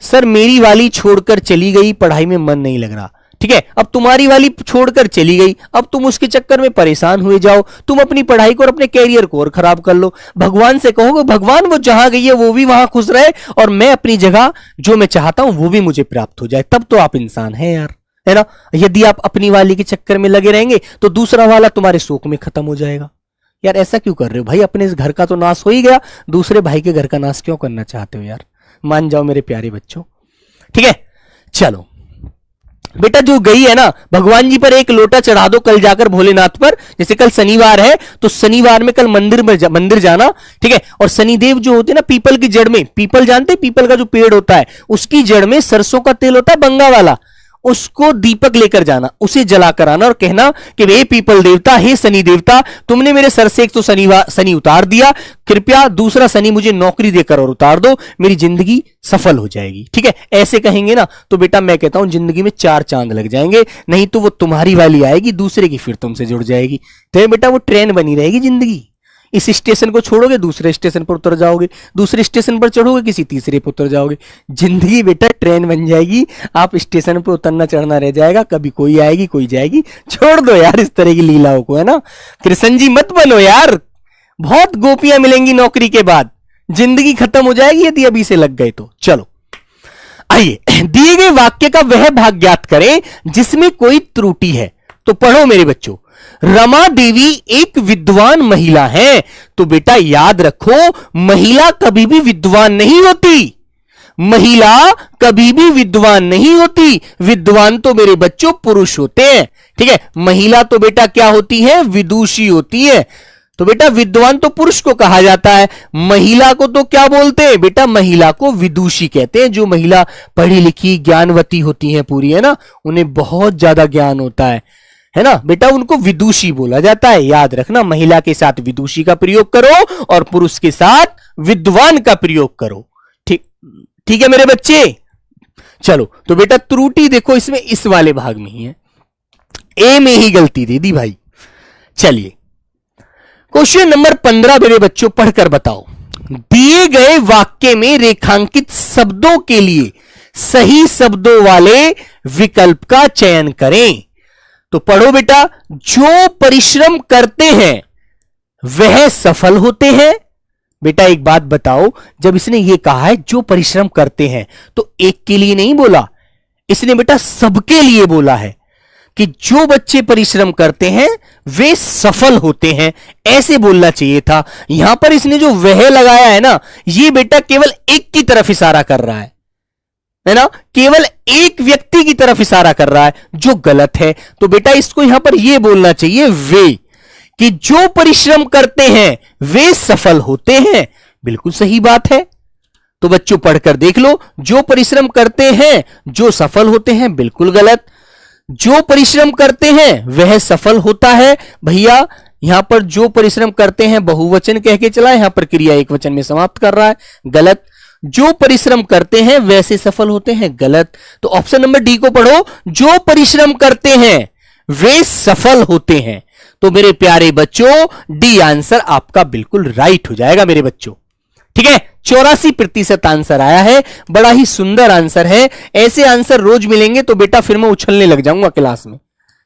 सर मेरी वाली छोड़कर चली गई, पढ़ाई में मन नहीं लग रहा। ठीक है, अब तुम्हारी वाली छोड़कर चली गई, अब तुम उसके चक्कर में परेशान हुए जाओ, तुम अपनी पढ़ाई को और अपने कैरियर को और खराब कर लो। भगवान से कहोगे भगवान वो जहां गई है वो भी वहां खुश रहे, और मैं अपनी जगह जो मैं चाहता हूं वो भी मुझे प्राप्त हो जाए, तब तो आप इंसान हैं यार, है ना। यदि आप अपनी वाली के चक्कर में लगे रहेंगे तो दूसरा वाला तुम्हारे शोक में खत्म हो जाएगा। यार ऐसा क्यों कर रहे हो भाई, अपने इस घर का तो नाश हो ही गया, दूसरे भाई के घर का नाश क्यों करना चाहते हो यार, मान जाओ मेरे प्यारे बच्चों। ठीक है, चलो बेटा जो गई है ना, भगवान जी पर एक लोटा चढ़ा दो कल जाकर भोलेनाथ पर। जैसे कल शनिवार है तो शनिवार में कल मंदिर जाना, ठीक है। और शनिदेव जो होते हैं ना, पीपल की जड़ में, पीपल जानते, पीपल का जो पेड़ होता है उसकी जड़ में सरसों का तेल होता है बंगा वाला, उसको दीपक लेकर जाना, उसे जलाकर आना और कहना कि हे पीपल देवता, हे शनि देवता, तुमने मेरे सर से एक तो शनि उतार दिया, कृपया दूसरा शनि मुझे नौकरी देकर और उतार दो, मेरी जिंदगी सफल हो जाएगी। ठीक है, ऐसे कहेंगे ना तो बेटा मैं कहता हूं जिंदगी में 4 चांद लग जाएंगे, नहीं तो वो तुम्हारी वाली आएगी दूसरे की, फिर तुमसे जुड़ जाएगी। तो बेटा वो ट्रेन बनी रहेगी जिंदगी, इस स्टेशन को छोड़ोगे दूसरे स्टेशन पर उतर जाओगे, दूसरे स्टेशन पर चढ़ोगे किसी तीसरे पर उतर जाओगे। जिंदगी बेटा ट्रेन बन जाएगी, आप स्टेशन पर उतरना चढ़ना रह जाएगा, कभी कोई आएगी कोई जाएगी। छोड़ दो यार इस तरह की लीलाओं को, है ना। कृष्ण जी मत बनो यार, बहुत गोपियां मिलेंगी नौकरी के बाद, जिंदगी खत्म हो जाएगी यदि अभी से लग गए तो। चलो आइए, दिए गए वाक्य का वह भाग ज्ञात करें जिसमें कोई त्रुटि है। तो पढ़ो मेरे बच्चों, रमा देवी एक विद्वान महिला है। तो बेटा याद रखो, महिला कभी भी विद्वान नहीं होती, महिला कभी भी विद्वान नहीं होती, विद्वान तो मेरे बच्चों पुरुष होते हैं। ठीक है, महिला तो बेटा क्या होती है, विदुषी होती है। तो बेटा विद्वान तो पुरुष को कहा जाता है, महिला को तो क्या बोलते हैं बेटा, महिला को विदुषी कहते हैं। जो महिला पढ़ी लिखी ज्ञानवती होती है पूरी, है ना, उन्हें बहुत ज्यादा ज्ञान होता है ना बेटा, उनको विदुषी बोला जाता है। याद रखना, महिला के साथ विदुषी का प्रयोग करो और पुरुष के साथ विद्वान का प्रयोग करो। ठीक है मेरे बच्चे। चलो तो बेटा त्रुटि देखो इसमें इस वाले भाग में ही है, ए में ही गलती दे दी भाई। चलिए क्वेश्चन नंबर 15 मेरे बच्चों पढ़कर बताओ, दिए गए वाक्य में रेखांकित शब्दों के लिए सही शब्दों वाले विकल्प का चयन करें। तो पढ़ो बेटा, जो परिश्रम करते हैं वह सफल होते हैं। बेटा एक बात बताओ, जब इसने ये कहा है जो परिश्रम करते हैं, तो एक के लिए नहीं बोला, इसने बेटा सबके लिए बोला है कि जो बच्चे परिश्रम करते हैं वे सफल होते हैं, ऐसे बोलना चाहिए था। यहां पर इसने जो वह लगाया है ना, ये बेटा केवल एक की तरफ इशारा कर रहा है ना, केवल एक व्यक्ति की तरफ इशारा कर रहा है, जो गलत है। तो बेटा इसको यहां पर यह बोलना चाहिए वे, कि जो परिश्रम करते हैं वे सफल होते हैं। बिल्कुल सही बात है, तो बच्चों पढ़कर देख लो, जो परिश्रम करते हैं जो सफल होते हैं, बिल्कुल गलत। जो परिश्रम करते हैं वह सफल होता है, भैया यहां पर जो परिश्रम करते हैं बहुवचन कह के चला, यहां पर क्रिया एक वचन में समाप्त कर रहा है, गलत। जो परिश्रम करते हैं वैसे सफल होते हैं, गलत। तो ऑप्शन नंबर डी को पढ़ो, जो परिश्रम करते हैं वे सफल होते हैं। तो मेरे प्यारे बच्चों डी आंसर आपका बिल्कुल राइट हो जाएगा मेरे बच्चों, ठीक है। 84% आंसर आया है, बड़ा ही सुंदर आंसर है। ऐसे आंसर रोज मिलेंगे तो बेटा फिर मैं उछलने लग जाऊंगा क्लास में,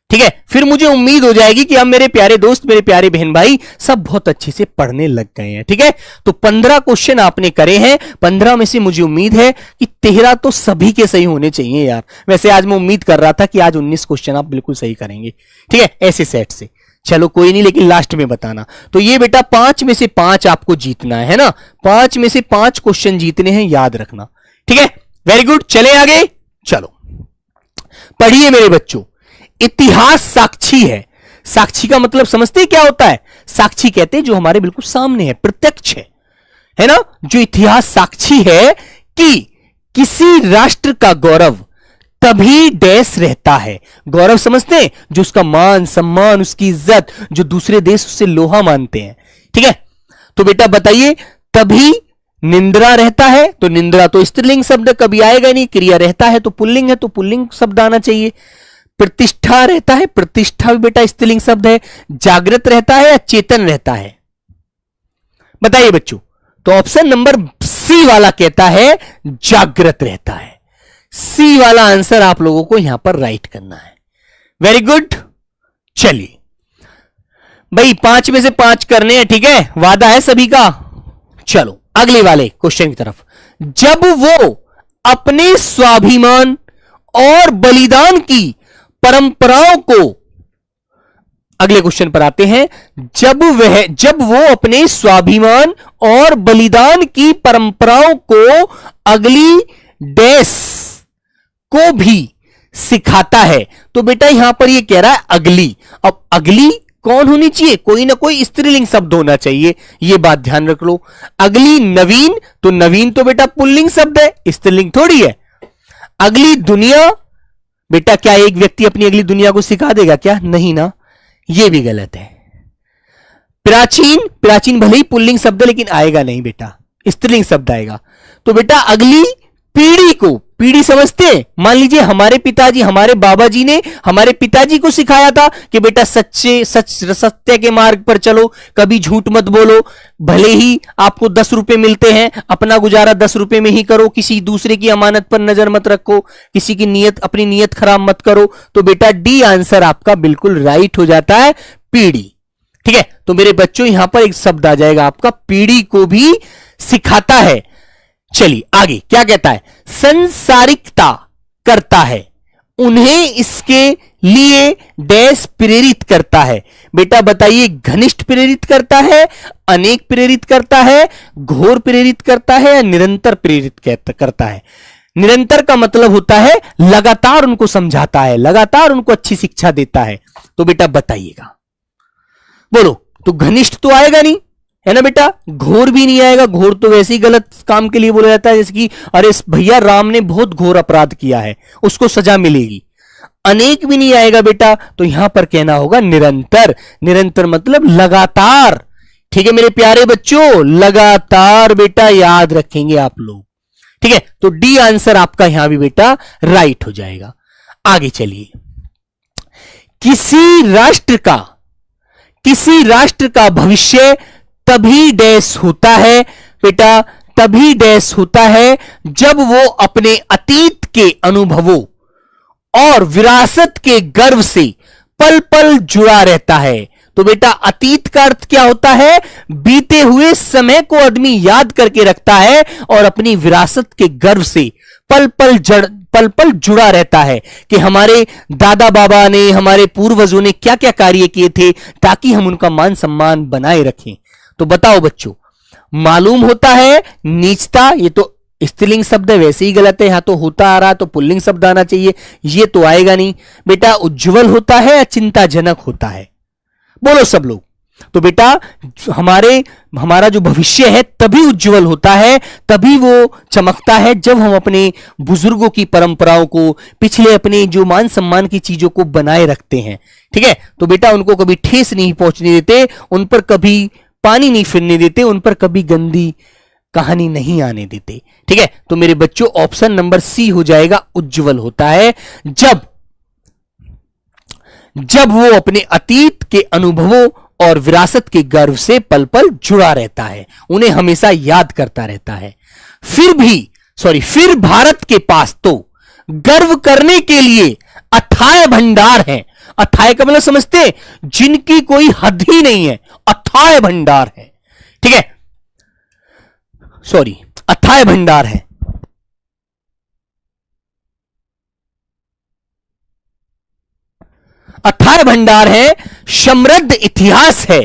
ठीक है। फिर मुझे उम्मीद हो जाएगी कि अब मेरे प्यारे दोस्त, मेरे प्यारे बहन भाई सब बहुत अच्छे से पढ़ने लग गए हैं, ठीक है। तो 15 क्वेश्चन आपने करे हैं, 15 में से मुझे उम्मीद है कि 13 तो सभी के सही होने चाहिए यार। वैसे आज मैं उम्मीद कर रहा था कि आज 19 क्वेश्चन आप बिल्कुल सही करेंगे, ठीक है, ऐसे सेट से। चलो कोई नहीं, लेकिन लास्ट में बताना। तो ये बेटा 5 में से 5 आपको जीतना है ना, 5 में से 5 क्वेश्चन जीतने हैं, याद रखना, ठीक है। वेरी गुड, चले आगे। चलो पढ़िए मेरे बच्चों, इतिहास साक्षी है। साक्षी का मतलब समझते क्या होता है? साक्षी कहते हैं जो हमारे बिल्कुल सामने है, प्रत्यक्ष है ना। जो इतिहास साक्षी है कि किसी राष्ट्र का गौरव तभी डैश रहता है। गौरव समझते हैं, जो उसका मान सम्मान, उसकी इज्जत, जो दूसरे देश उससे लोहा मानते हैं, ठीक है। तो बेटा बताइए, तभी निंद्रा रहता है, तो निंद्रा तो स्त्रीलिंग शब्द कभी आएगा नहीं, क्रिया रहता है तो पुल्लिंग है, तो पुल्लिंग शब्द आना चाहिए। प्रतिष्ठा रहता है, प्रतिष्ठा भी बेटा स्त्रीलिंग शब्द है। जागृत रहता है या चेतन रहता है, बताइए बच्चों। तो ऑप्शन नंबर सी वाला कहता है जागृत रहता है। सी वाला आंसर आप लोगों को यहां पर राइट करना है। वेरी गुड, चलिए भाई 5 में से 5 करने हैं, ठीक है, वादा है सभी का। चलो अगले वाले क्वेश्चन की तरफ। जब वो अपने स्वाभिमान और बलिदान की परंपराओं को, अगले क्वेश्चन पर आते हैं। जब वो अपने स्वाभिमान और बलिदान की परंपराओं को अगली डैश को भी सिखाता है। तो बेटा यहां पर ये कह रहा है अगली। अब अगली कौन होनी चाहिए? कोई ना कोई स्त्रीलिंग शब्द होना चाहिए, ये बात ध्यान रख लो। अगली नवीन, तो नवीन तो बेटा पुल्लिंग शब्द है, स्त्रीलिंग थोड़ी है। अगली दुनिया, बेटा क्या एक व्यक्ति अपनी अगली दुनिया को सिखा देगा क्या? नहीं ना, ये भी गलत है। प्राचीन, प्राचीन भले ही पुल्लिंग शब्द है लेकिन आएगा नहीं बेटा, स्त्रीलिंग शब्द आएगा। तो बेटा अगली पीढ़ी को, पीढ़ी समझते हैं, मान लीजिए हमारे पिताजी, हमारे बाबा जी ने हमारे पिताजी को सिखाया था कि बेटा सत्य के मार्ग पर चलो, कभी झूठ मत बोलो, भले ही आपको 10 रुपए मिलते हैं, अपना गुजारा 10 रुपए में ही करो, किसी दूसरे की अमानत पर नजर मत रखो, किसी की नीयत, अपनी नीयत खराब मत करो। तो बेटा डी आंसर आपका बिल्कुल राइट हो जाता है, पीढ़ी, ठीक है। तो मेरे बच्चों यहां पर एक शब्द आ जाएगा आपका, पीढ़ी को भी सिखाता है। चलिए आगे क्या कहता है? संसारिकता करता है, उन्हें इसके लिए डैश प्रेरित करता है। बेटा बताइए, घनिष्ठ प्रेरित करता है, अनेक प्रेरित करता है, घोर प्रेरित करता है या निरंतर प्रेरित करता है? निरंतर का मतलब होता है लगातार उनको समझाता है, लगातार उनको अच्छी शिक्षा देता है। तो बेटा बताइएगा, बोलो। तो घनिष्ठ तो आएगा नहीं, है ना बेटा, घोर भी नहीं आएगा। घोर तो वैसे ही गलत काम के लिए बोला जाता है, जैसे कि अरे भैया राम ने बहुत घोर अपराध किया है, उसको सजा मिलेगी। अनेक भी नहीं आएगा बेटा, तो यहां पर कहना होगा निरंतर। निरंतर मतलब लगातार, ठीक है मेरे प्यारे बच्चों, लगातार बेटा याद रखेंगे आप लोग, ठीक है। तो डी आंसर आपका यहां भी बेटा राइट हो जाएगा। आगे चलिए, किसी राष्ट्र का भविष्य तभी डैश होता है। बेटा तभी डैश होता है जब वो अपने अतीत के अनुभवों और विरासत के गर्व से पल पल जुड़ा रहता है। तो बेटा अतीत का अर्थ क्या होता है? बीते हुए समय को आदमी याद करके रखता है और अपनी विरासत के गर्व से पल पल जुड़ा रहता है कि हमारे दादा बाबा ने, हमारे पूर्वजों ने क्या क्या कार्य किए थे, ताकि हम उनका मान सम्मान बनाए रखें। तो बताओ बच्चों, मालूम होता है नीचता, ये तो स्त्रीलिंग शब्द है, वैसे ही गलत है, यहां तो होता आ रहा तो पुल्लिंग शब्द आना चाहिए, ये तो आएगा नहीं। बेटा उज्जवल होता है या चिंताजनक होता है? बोलो सब लोग। तो बेटा हमारा जो भविष्य है तभी उज्जवल होता है, तभी वो चमकता है जब हम अपने बुजुर्गों की परंपराओं को, पिछले अपने जो मान सम्मान की चीजों को बनाए रखते हैं। ठीक है, तो बेटा उनको कभी ठेस नहीं पहुंचने देते, उन पर कभी पानी नहीं फिरने देते, उन पर कभी गंदी कहानी नहीं आने देते। ठीक है, तो मेरे बच्चों ऑप्शन नंबर सी हो जाएगा, उज्जवल होता है जब वो अपने अतीत के अनुभवों और विरासत के गर्व से पल पल जुड़ा रहता है, उन्हें हमेशा याद करता रहता है। फिर भारत के पास तो गर्व करने के लिए अथाह भंडार है। अथाह का मतलब समझते हैं, जिनकी कोई हद ही नहीं है, अथाह भंडार है। ठीक है, अथाह भंडार है। अथाह भंडार है, समृद्ध इतिहास है,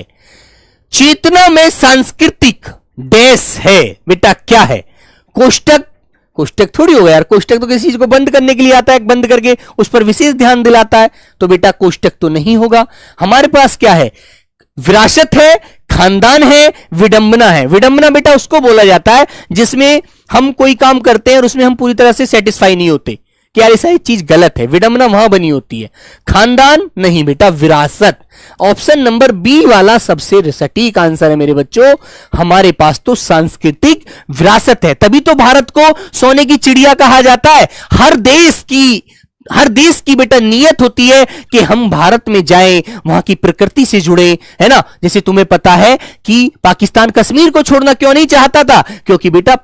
चेतना में सांस्कृतिक देश है। बेटा क्या है? कोष्टक थोड़ी होगा यार, कोष्टक तो किसी चीज को बंद करने के लिए आता है, बंद करके उस पर विशेष ध्यान दिलाता है। तो बेटा कोष्टक तो नहीं होगा। हमारे पास क्या है? विरासत है, खानदान है, विडंबना है। विडंबना बेटा उसको बोला जाता है जिसमें हम कोई काम करते हैं और उसमें हम पूरी तरह से सेटिस्फाई नहीं होते कि यार ऐसा चीज गलत है, विडंबना वहां बनी होती है। खानदान नहीं बेटा, विरासत। ऑप्शन नंबर बी वाला सबसे सटीक आंसर है मेरे बच्चों। हमारे पास तो सांस्कृतिक विरासत है, तभी तो भारत को सोने की चिड़िया कहा जाता है। हर देश की बेटा नीयत होती है कि हम भारत में जाएं, वहां की प्रकृति से जुड़े, है ना। जैसे तुम्हें पता है कि पाकिस्तान कश्मीर को छोड़ना क्यों नहीं चाहता था? क्योंकि बेटा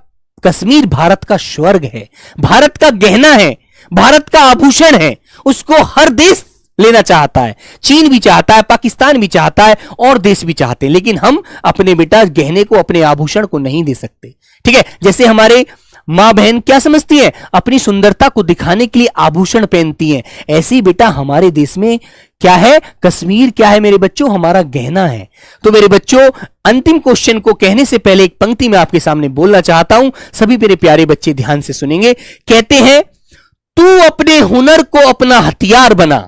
कश्मीर भारत का स्वर्ग है, भारत का गहना है, भारत का आभूषण है। उसको हर देश लेना चाहता है, चीन भी चाहता है, पाकिस्तान भी चाहता है, और देश भी चाहते हैं, लेकिन हम अपने बेटा गहने को, अपने आभूषण को नहीं दे सकते। ठीक है, जैसे हमारे मां बहन क्या समझती है? अपनी सुंदरता को दिखाने के लिए आभूषण पहनती हैं। ऐसे ही बेटा हमारे देश में क्या है? कश्मीर क्या है मेरे बच्चों? हमारा गहना है। तो मेरे बच्चों अंतिम क्वेश्चन को कहने से पहले एक पंक्ति मैं आपके सामने बोलना चाहता हूं, सभी मेरे प्यारे बच्चे ध्यान से सुनेंगे। कहते हैं, तू अपने हुनर को अपना हथियार बना,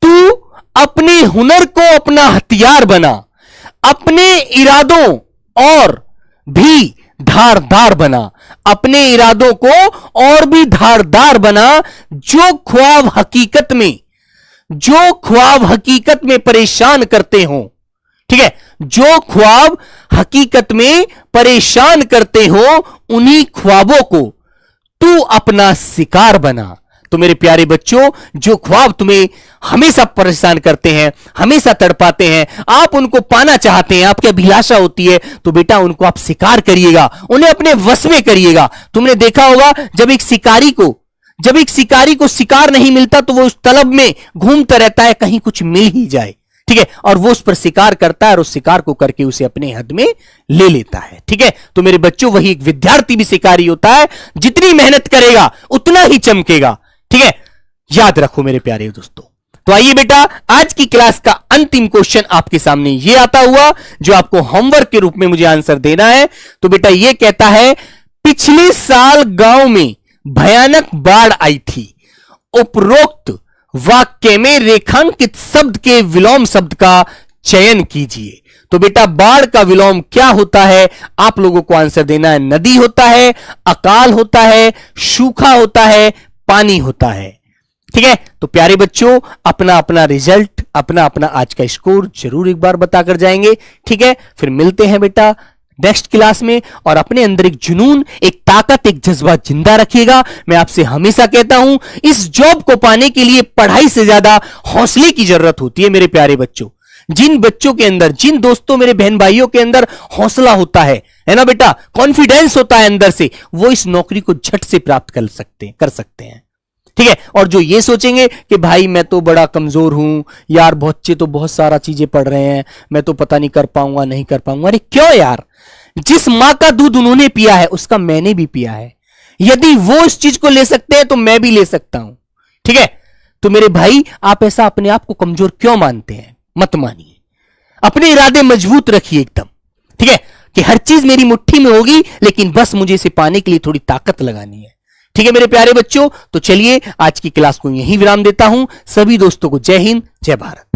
तू अपने हुनर को अपना हथियार बना, अपने इरादों और भी धारदार बना, अपने इरादों को और भी धारदार बना, जो ख्वाब हकीकत में परेशान करते हो। ठीक है, जो ख्वाब हकीकत में परेशान करते हो, उन्हीं ख्वाबों को तू अपना शिकार बना। तो मेरे प्यारे बच्चों, जो ख्वाब तुम्हें हमेशा परेशान करते हैं, हमेशा तड़पाते हैं, आप उनको पाना चाहते हैं, आपकी अभिलाषा होती है, तो बेटा उनको आप शिकार करिएगा, उन्हें अपने वश में करिएगा। तुमने देखा होगा जब एक शिकारी को शिकार नहीं मिलता तो वो उस तलब में घूमता रहता है, कहीं कुछ मिल ही जाए। ठीक है, और वो उस पर शिकार करता है और उस शिकार को करके उसे अपने हद में ले लेता है। ठीक है, तो मेरे बच्चों वही एक विद्यार्थी भी शिकारी होता है, जितनी मेहनत करेगा उतना ही चमकेगा। ठीक है, याद रखो मेरे प्यारे दोस्तों। तो आइए बेटा, आज की क्लास का अंतिम क्वेश्चन आपके सामने ये आता हुआ, जो आपको होमवर्क के रूप में मुझे आंसर देना है। तो बेटा ये कहता है, पिछले साल गांव में भयानक बाढ़ आई थी, उपरोक्त वाक्य में रेखांकित शब्द के विलोम शब्द का चयन कीजिए। तो बेटा बाढ़ का विलोम क्या होता है? आप लोगों को आंसर देना है। नदी होता है, अकाल होता है, सूखा होता है, पानी होता है। ठीक है, तो प्यारे बच्चों अपना अपना रिजल्ट, अपना अपना आज का स्कोर जरूर एक बार बताकर जाएंगे। ठीक है, फिर मिलते हैं बेटा नेक्स्ट क्लास में, और अपने अंदर एक जुनून, एक ताकत, एक जज्बा जिंदा रखिएगा। मैं आपसे हमेशा कहता हूं, इस जॉब को पाने के लिए पढ़ाई से ज्यादा हौसले की जरूरत होती है मेरे प्यारे बच्चों। जिन बच्चों के अंदर, जिन दोस्तों मेरे बहन भाइयों के अंदर हौसला होता है ना बेटा, कॉन्फिडेंस होता है अंदर से, वो इस नौकरी को झट से प्राप्त कर सकते हैं। ठीक है, और जो ये सोचेंगे कि भाई मैं तो बड़ा कमजोर हूं यार, बच्चे तो बहुत सारा चीजें पढ़ रहे हैं, मैं तो पता नहीं कर पाऊंगा, नहीं कर पाऊंगा। अरे क्यों यार, जिस मां का दूध उन्होंने पिया है उसका मैंने भी पिया है। यदि वो इस चीज को ले सकते हैं तो मैं भी ले सकता हूं। ठीक है, तो मेरे भाई आप ऐसा अपने आप को कमजोर क्यों मानते हैं? मत मानिए, अपने इरादे मजबूत रखिए एकदम। ठीक है, कि हर चीज मेरी मुट्ठी में होगी, लेकिन बस मुझे इसे पाने के लिए थोड़ी ताकत लगानी है। ठीक है मेरे प्यारे बच्चों, तो चलिए आज की क्लास को यहीं विराम देता हूं। सभी दोस्तों को जय हिंद, जय भारत।